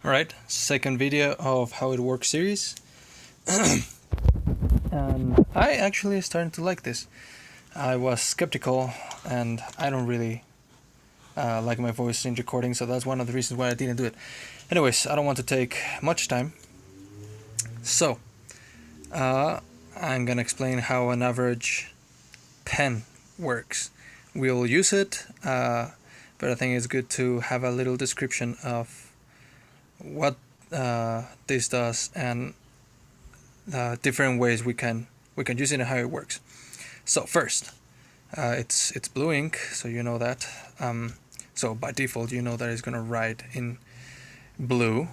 Alright, second video of How It Works series. And I actually started to like this. I was skeptical and I don't really like my voice in recording, so that's one of the reasons why I didn't do it. Anyways, I don't want to take much time. So, I'm gonna explain how an average pen works. We'll use it, but I think it's good to have a little description of what this does and different ways we can use it and how it works. So first, it's blue ink, so you know that. So by default, you know that it's gonna write in blue.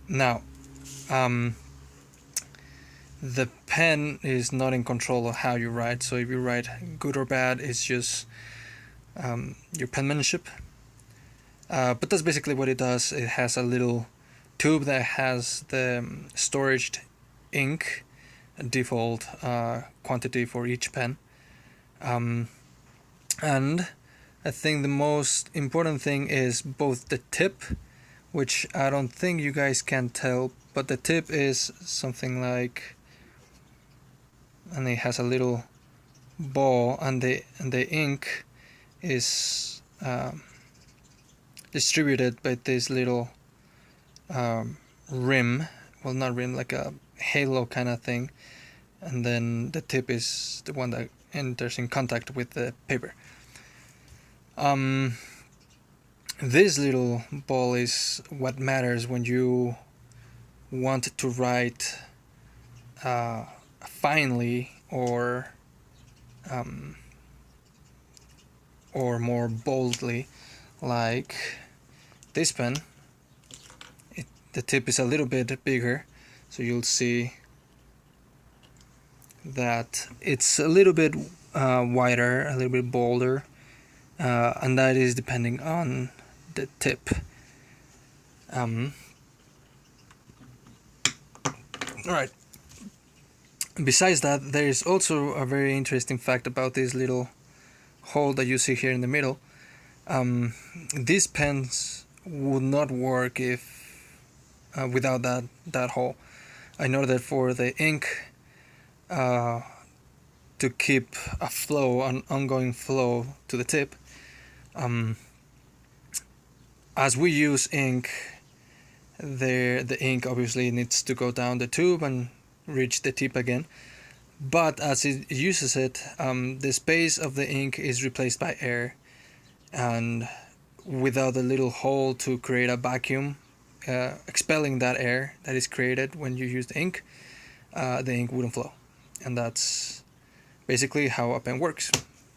Now, the pen is not in control of how you write. So if you write good or bad, it's just your penmanship. But that's basically what it does. It has a little tube that has the storage ink default quantity for each pen. And I think the most important thing is both the tip, which I don't think you guys can tell, but the tip is something like, and it has a little ball, and the ink is distributed by this little rim, well, not rim, like a halo kind of thing, and then the tip is the one that enters in contact with the paper. This little ball is what matters when you want to write finely or more boldly, like this pen. The tip is a little bit bigger, so you'll see that it's a little bit wider, a little bit bolder, and that is depending on the tip. Alright. Besides that, there is also a very interesting fact about this little hole that you see here in the middle. These pens would not work if without that hole. I know that for the ink to keep a flow, an ongoing flow to the tip, as we use ink, the ink obviously needs to go down the tube and reach the tip again. But as it uses it, the space of the ink is replaced by air, and without the little hole to create a vacuum, expelling that air that is created when you use the ink wouldn't flow. And that's basically how a pen works.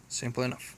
Simple enough.